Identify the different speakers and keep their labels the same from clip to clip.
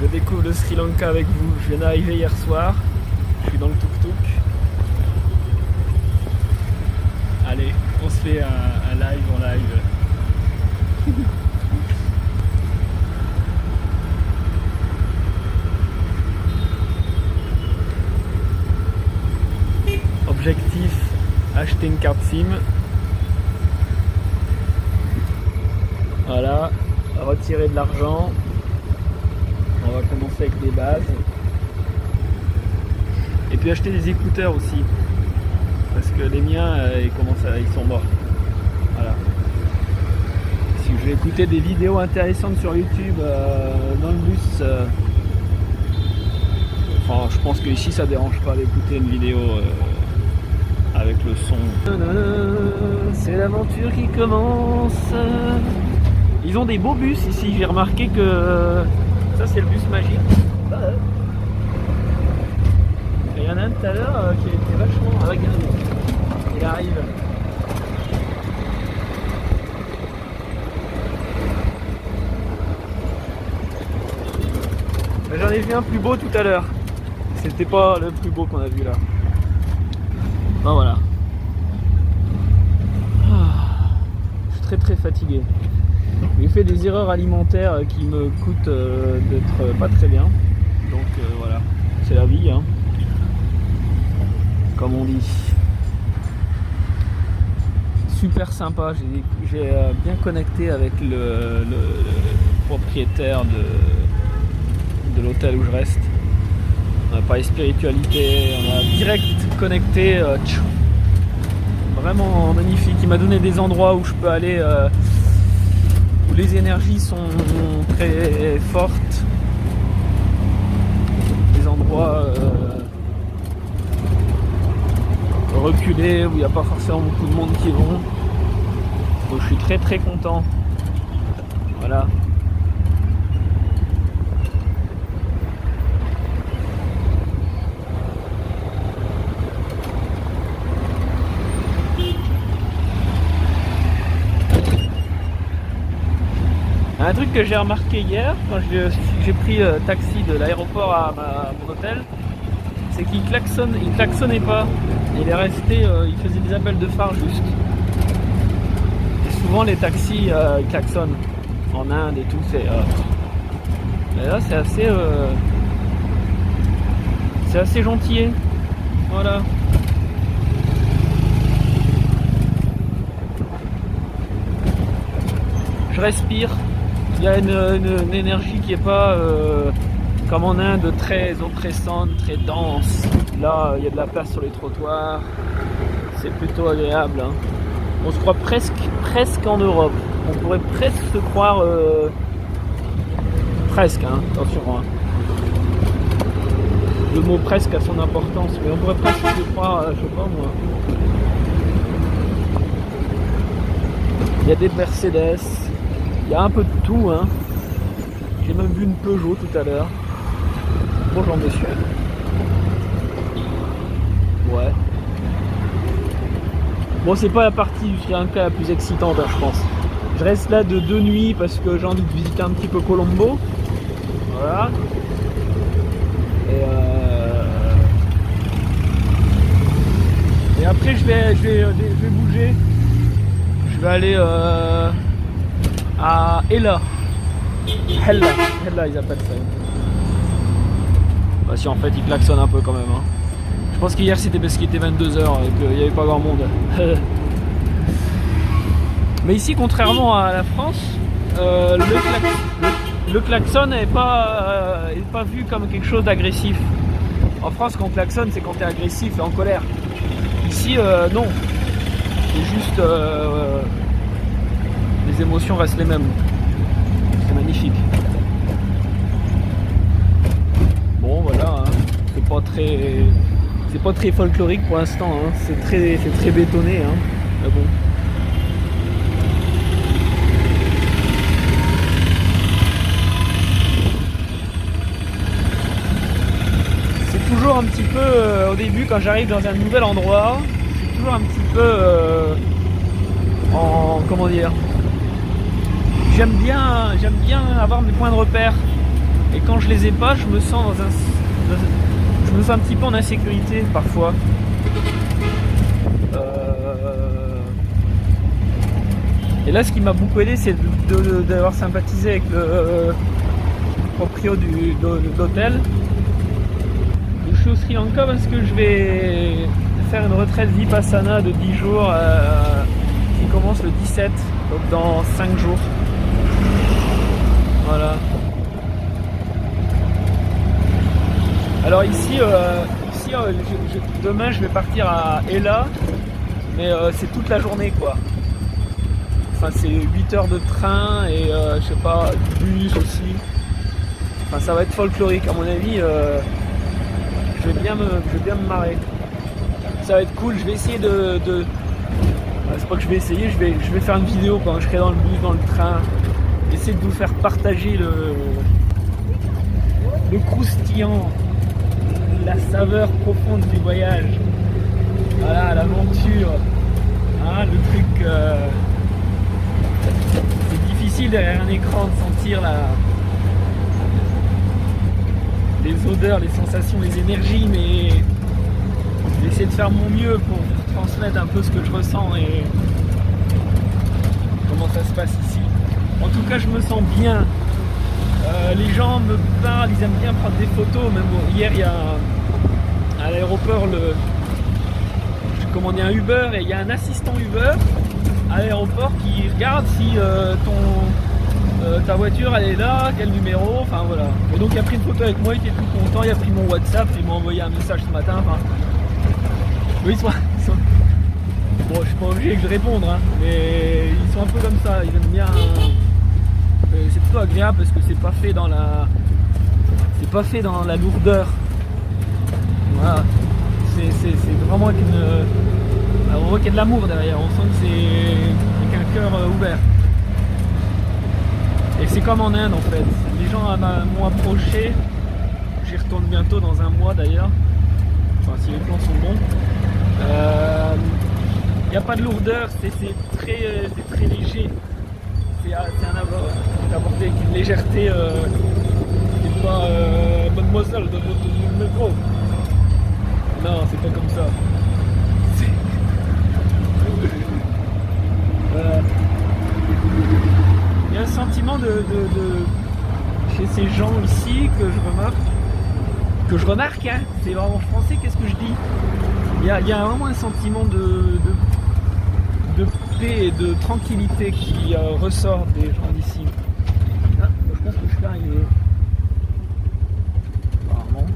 Speaker 1: Je découvre le Sri Lanka avec vous. Je viens d'arriver hier soir. Je suis dans le tuk-tuk. Allez, on se fait un live en live. Objectif, acheter une carte SIM. Voilà, retirer de l'argent. On va commencer avec des bases. Et puis acheter des écouteurs aussi. Parce que les miens, ils sont morts. Voilà. Si je vais écouter des vidéos intéressantes sur YouTube dans le bus, enfin, je pense que ici ça dérange pas d'écouter une vidéo avec le son. C'est l'aventure qui commence. Ils ont des beaux bus ici. J'ai remarqué que ça c'est le bus magique. Il y en a un tout à l'heure qui était vachement. Regarde, il arrive. J'en ai vu un plus beau tout à l'heure. C'était pas le plus beau qu'on a vu là. Ben voilà. Je suis très fatigué. J'ai fait des erreurs alimentaires qui me coûtent d'être pas très bien. Donc voilà, c'est la vie, hein. Comme on dit. Super sympa, j'ai bien connecté avec le propriétaire de l'hôtel où je reste. On a parlé spiritualité, on a direct connecté, vraiment magnifique. Il m'a donné des endroits où je peux aller, où les énergies sont très fortes, des endroits reculés où il n'y a pas forcément beaucoup de monde qui vont. Donc je suis très content. Voilà. Un truc que j'ai remarqué hier quand j'ai pris taxi de l'aéroport à mon hôtel, c'est qu'il klaxonnait pas. Il est resté, il faisait des appels de phare juste. Et souvent les taxis ils klaxonnent en Inde et tout. Mais là c'est assez gentil. Voilà. Je respire. Il y a une énergie qui n'est pas comme en Inde, très oppressante, très dense. Là, il y a de la place sur les trottoirs. C'est plutôt agréable, hein. On se croit presque en Europe. On pourrait presque se croire... presque, hein, attention. Hein. Le mot presque a son importance, mais on pourrait presque se croire, je sais pas moi. Il y a des Mercedes. Il y a un peu de tout, hein. J'ai même vu une Peugeot tout à l'heure. Bonjour monsieur. Ouais. Bon, c'est pas la partie du Sri Lanka la plus excitante, hein, je pense. Je reste là de 2 nuits parce que j'ai envie de visiter un petit peu Colombo. Voilà. Et après je vais bouger. Je vais aller à Hella, ils appellent ça. Bah si, en fait ils klaxonnent un peu quand même, hein. Je pense qu'hier c'était parce qu'il était 22h et qu'il n'y avait pas grand monde. Mais ici, contrairement à la France, le klaxon n'est pas vu comme quelque chose d'agressif. En France, quand on klaxonne, c'est quand tu es agressif et en colère. Ici, non. C'est juste... les émotions restent les mêmes. C'est magnifique. Bon, voilà. Hein. C'est pas très folklorique pour l'instant. Hein. C'est très bétonné. Hein. Mais bon. C'est toujours un petit peu au début quand j'arrive dans un nouvel endroit. C'est toujours un petit peu comment dire. J'aime bien avoir mes points de repère. Et quand je les ai pas, je me sens un petit peu en insécurité parfois. Et là, ce qui m'a beaucoup aidé, c'est d'avoir sympathisé avec le proprio de l'hôtel. Je suis au Sri Lanka parce que je vais faire une retraite Vipassana de 10 jours qui commence le 17, donc dans 5 jours. Voilà. Alors ici, demain je vais partir à Ella, mais c'est toute la journée quoi. Enfin c'est 8 heures de train et je sais pas, bus aussi. Enfin ça va être folklorique à mon avis. Je vais bien me marrer. Ça va être cool. Je vais essayer c'est pas que je vais essayer. Je vais faire une vidéo quand je serai dans le bus, dans le train. Essayer de vous faire partager le croustillant, la saveur profonde du voyage. Voilà, l'aventure. Hein, le truc. C'est difficile derrière un écran de sentir les odeurs, les sensations, les énergies, mais j'essaie de faire mon mieux pour transmettre un peu ce que je ressens et comment ça se passe ici. En tout cas, je me sens bien. Les gens me parlent, ils aiment bien prendre des photos. Même hier, il y a à l'aéroport, j'ai commandé un Uber et il y a un assistant Uber à l'aéroport qui regarde si ta voiture elle est là, quel numéro, enfin voilà. Et donc il a pris une photo avec moi, il était tout content, il a pris mon WhatsApp, il m'a envoyé un message ce matin. Enfin, oui, bon, je suis pas obligé de répondre, hein, mais ils sont un peu comme ça, ils aiment bien. C'est plutôt agréable parce que c'est pas fait dans la lourdeur. Voilà, c'est vraiment avec on voit qu'il y a de l'amour derrière, on sent que c'est avec un cœur ouvert. Et c'est comme en Inde en fait. Les gens m'ont approché. J'y retourne bientôt dans un mois d'ailleurs. Enfin si les plans sont bons. Il n'y a pas de lourdeur, c'est très léger. C'est abordé avec une légèreté. C'est pas mademoiselle de métro. Non, c'est pas comme ça. Voilà. Il y a un sentiment chez ces gens ici que je remarque, hein, c'est vraiment français, qu'est-ce que je dis? Il y a vraiment un sentiment de paix et de tranquillité qui ressort des gens d'ici. Ah, je pense que je suis arrivé. Apparemment.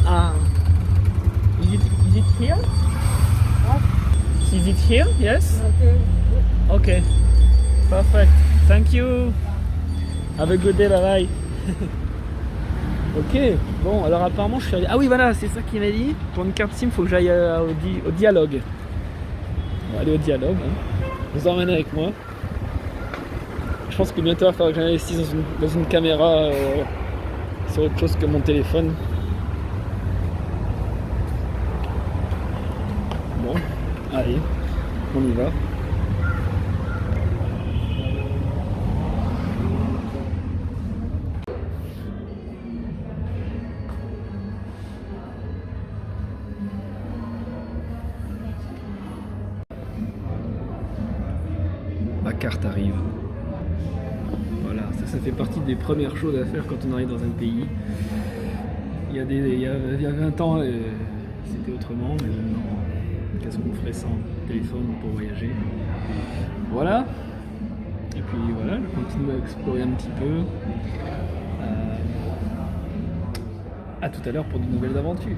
Speaker 1: Ah. Is it here? Is it here? Yes? Okay. Perfect. Thank you. Have a good day, bye bye. Ok. Bon, alors apparemment je suis allé... Ah oui, voilà, c'est ça qu'il m'a dit. Pour une carte SIM, il faut que j'aille au dialogue. On va aller au dialogue. Hein. Je vous emmène avec moi. Je pense que bientôt il va falloir que j'investisse dans une caméra sur autre chose que mon téléphone. Bon, allez, on y va. La carte arrive. Voilà, ça fait partie des premières choses à faire quand on arrive dans un pays. Il y a 20 ans, c'était autrement, mais maintenant, qu'est-ce qu'on ferait sans téléphone pour voyager? Voilà. Et puis voilà, je continue à explorer un petit peu. À tout à l'heure pour de nouvelles aventures.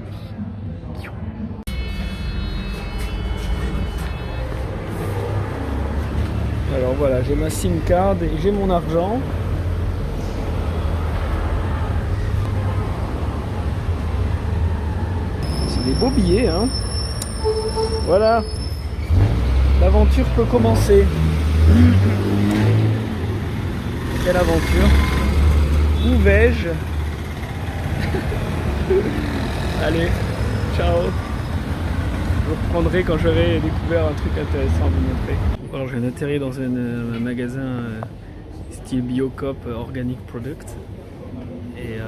Speaker 1: Alors voilà, j'ai ma SIM card et j'ai mon argent. C'est des beaux billets, hein. Voilà. L'aventure peut commencer. Quelle aventure? Où vais-je? Allez, ciao. Je vous reprendrai quand j'aurai découvert un truc intéressant à vous montrer. Alors je viens d'atterrir dans un magasin style Biocop Organic Product. Et il y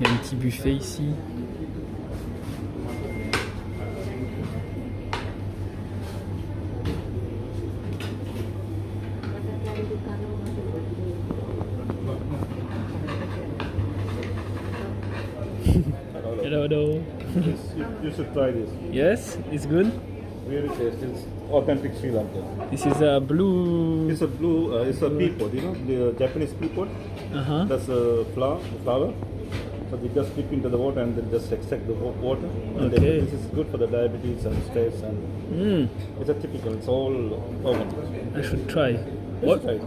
Speaker 1: a un petit buffet ici. Hello, hello.
Speaker 2: You should try this.
Speaker 1: Yes, it's good.
Speaker 2: Really tasty. It's authentic Sri Lanka.
Speaker 1: This is a blue.
Speaker 2: It's a blue. It's a pea pot. You know the Japanese pea pot.
Speaker 1: Uh-huh.
Speaker 2: That's a flour. So they just dip into the water and then just extract the water. And
Speaker 1: Okay.
Speaker 2: then this is good for the diabetes and stress and it's a typical. It's all organic.
Speaker 1: I should try.
Speaker 2: You
Speaker 1: What?
Speaker 2: should try it.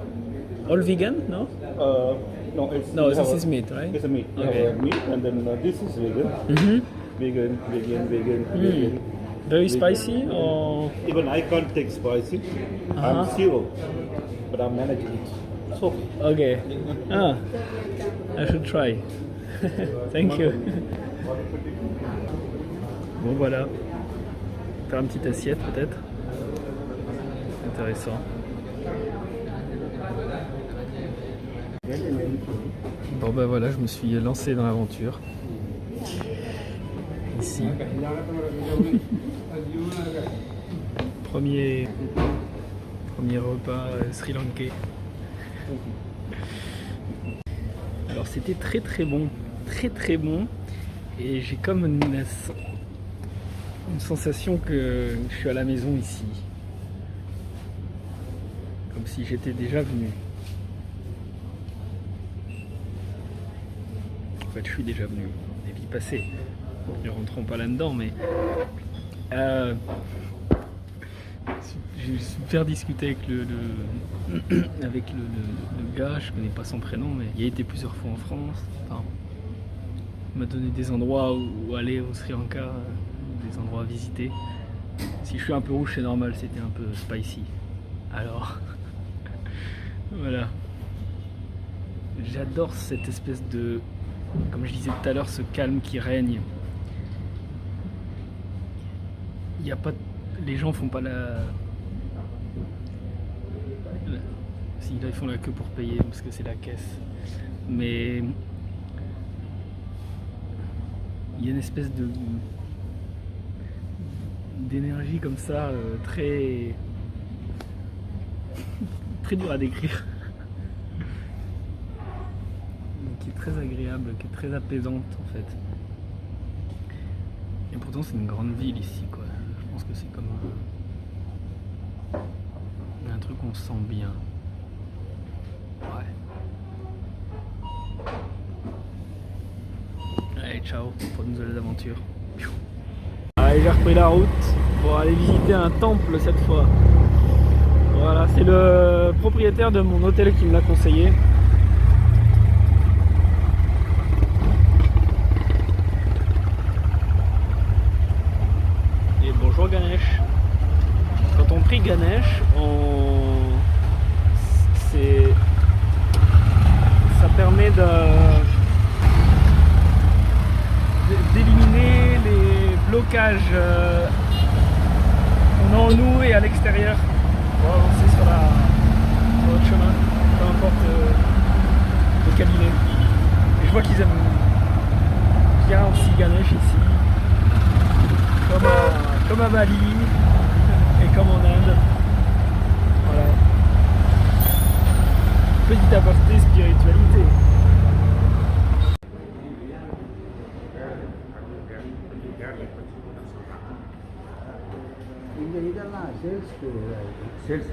Speaker 1: All vegan? No?
Speaker 2: No, it's
Speaker 1: No,
Speaker 2: you
Speaker 1: this
Speaker 2: have
Speaker 1: is meat, right?
Speaker 2: It's a meat. You
Speaker 1: Okay.
Speaker 2: have meat and then this is vegan.
Speaker 1: Mm-hmm.
Speaker 2: Vegan, vegan.
Speaker 1: Very spicy or?
Speaker 2: Even I can't take spicy. I'm zero, but I'm managing it. So
Speaker 1: Okay. Ah, I should try. Thank you. Bon voilà. Faire une petite assiette peut-être. Intéressant. Bon ben voilà, je me suis lancé dans l'aventure. Ici. Premier repas sri-lankais. Alors c'était très bon, très bon, et j'ai comme une sensation que je suis à la maison ici, comme si j'étais déjà venu. En fait, je suis déjà venu des vies passées. Ne rentrons pas là-dedans, mais j'ai super discuté avec le gars, je connais pas son prénom, mais il a été plusieurs fois en France. Enfin, il m'a donné des endroits où aller au Sri Lanka, des endroits à visiter. Si je suis un peu rouge, c'est normal, c'était un peu spicy. Alors, voilà. J'adore cette espèce de, comme je disais tout à l'heure, ce calme qui règne. Il y a pas, les gens font pas si là ils font la queue pour payer parce que c'est la caisse, mais il y a une espèce d'énergie comme ça, très dur à décrire, qui est très agréable, qui est très apaisante en fait. Et pourtant c'est une grande ville ici quoi. Je pense que c'est comme un truc où on se sent bien. Ouais. Allez, ciao pour de nouvelles aventures. Allez, j'ai repris la route pour aller visiter un temple cette fois. Voilà, c'est le propriétaire de mon hôtel qui me l'a conseillé. Et bonjour Ganesh. Quand on prie Ganesh, ça permet d'éliminer les blocages qu'on a en nous et à l'extérieur pour avancer sur notre chemin, peu importe lequel il est. Et je vois qu'ils aiment bien aussi Ganesh ici, comme à Bali et comme en Inde. Voilà. Petit aparté spiritualité.
Speaker 3: இதெல்லாம் சேல்ஸ்க்கு sales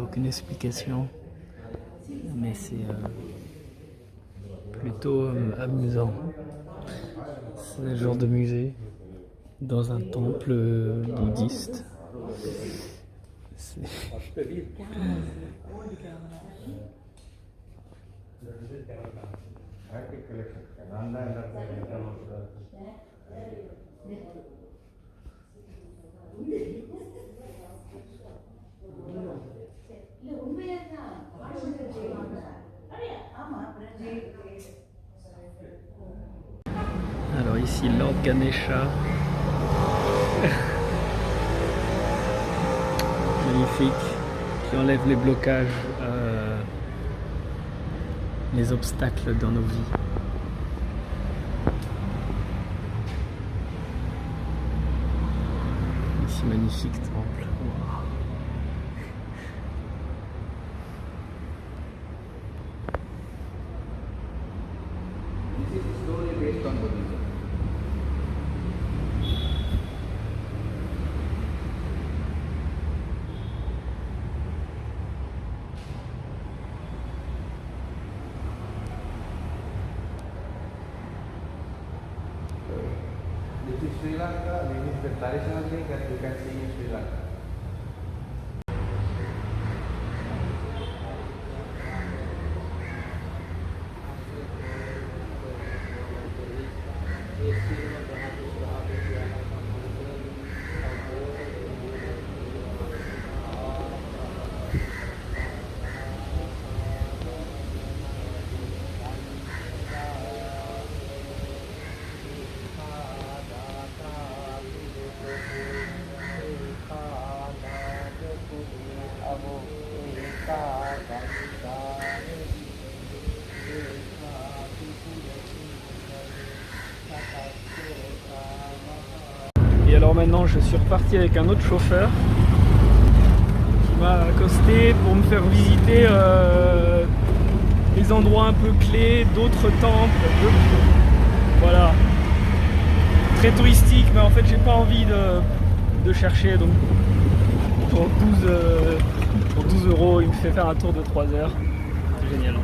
Speaker 1: aucune explication, mais c'est plutôt amusant. C'est le genre de musée dans un temple bouddhiste. C'est... Alors ici Lord Ganesha. Magnifique, qui enlève les blocages, les obstacles dans nos vies. Ici magnifique temple. Wow.
Speaker 3: This is story based on Buddhism. This is Sri Lanka. This is the traditional thing that you can see in Sri Lanka.
Speaker 1: Et alors maintenant je suis reparti avec un autre chauffeur qui m'a accosté pour me faire visiter des endroits un peu clés, d'autres temples, voilà, très touristique, mais en fait j'ai pas envie de chercher, donc pour 12 euros il me fait faire un tour de 3 heures, c'est génial.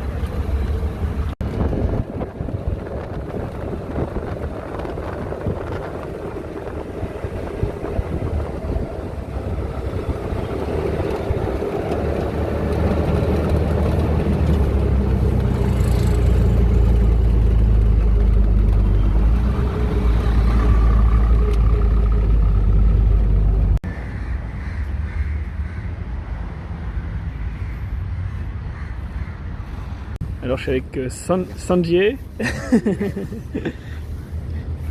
Speaker 1: Alors je suis avec Sanjay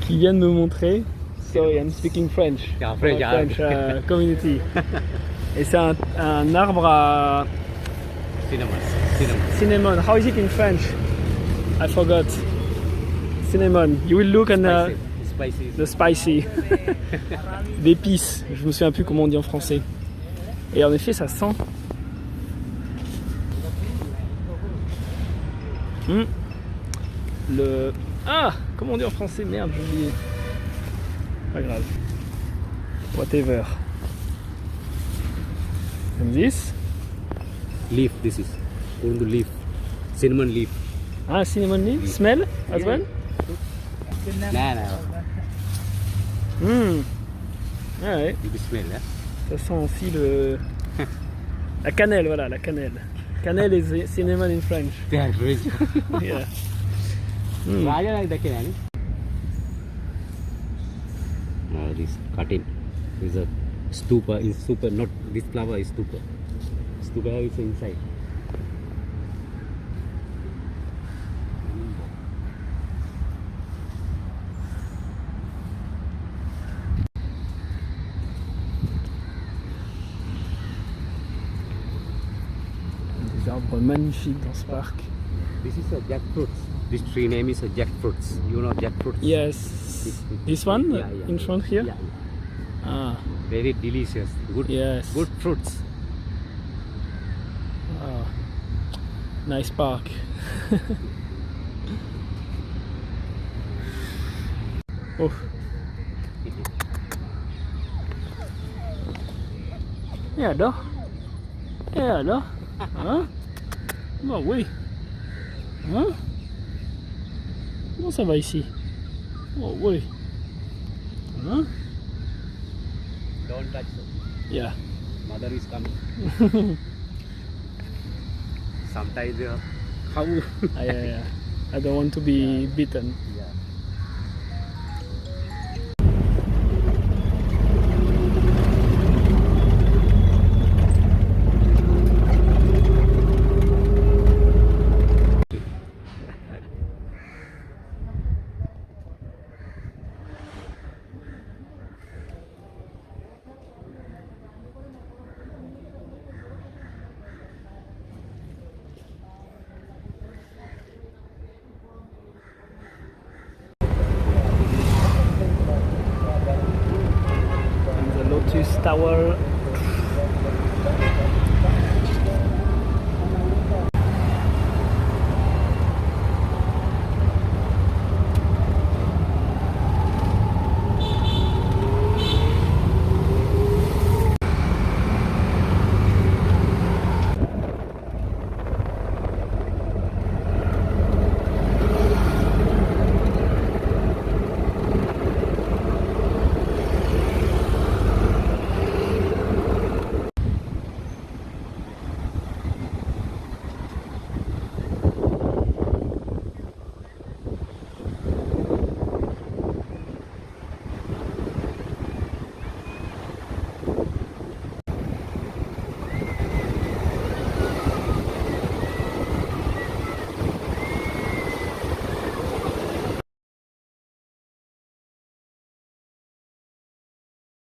Speaker 1: qui vient de me montrer. Sorry, I'm speaking French.
Speaker 4: Yeah, French, yeah.
Speaker 1: Community. Et c'est un arbre à cinnamon. How is it in French? I forgot. Cinnamon. You will look and
Speaker 4: Spicy.
Speaker 1: the spicy. D'épices. Je me souviens plus comment on dit en français. Et en effet, ça sent. Comment on dit en français? Merde, j'ai oublié. Pas grave. Whatever. And this?
Speaker 4: Leaf, this is. Urdu leaf. Cinnamon leaf.
Speaker 1: Ah, cinnamon leaf? Smell as well?
Speaker 4: Nah.
Speaker 1: Ah ouais.
Speaker 4: You can smell, yeah?
Speaker 1: Ça sent aussi la cannelle, voilà, la cannelle. Cannelle is cinnamon in French.
Speaker 4: Yeah, very.
Speaker 1: Yeah.
Speaker 4: Raja like that, can this cutting is a stupa. Is super not this flower is stupa. Stupa is inside.
Speaker 1: Des arbres magnifiques dans ce parc.
Speaker 4: This is a jackfruit. This tree name is a jackfruit. You know jackfruit?
Speaker 1: Yes. This one
Speaker 4: Yeah.
Speaker 1: in front here?
Speaker 4: Yeah.
Speaker 1: Ah,
Speaker 4: Very delicious. Good.
Speaker 1: yes.
Speaker 4: Good fruits.
Speaker 1: Ah. Nice park. Oh. Et alors? Hein? Bah oui. Hein? Comment ça va ici? Oh oui. Hein?
Speaker 4: Don't touch.
Speaker 1: Yeah.
Speaker 4: Mother is coming. Sometimes how?
Speaker 1: Yeah. I don't want to be beaten.
Speaker 4: Yeah.
Speaker 1: And the Lotus Tower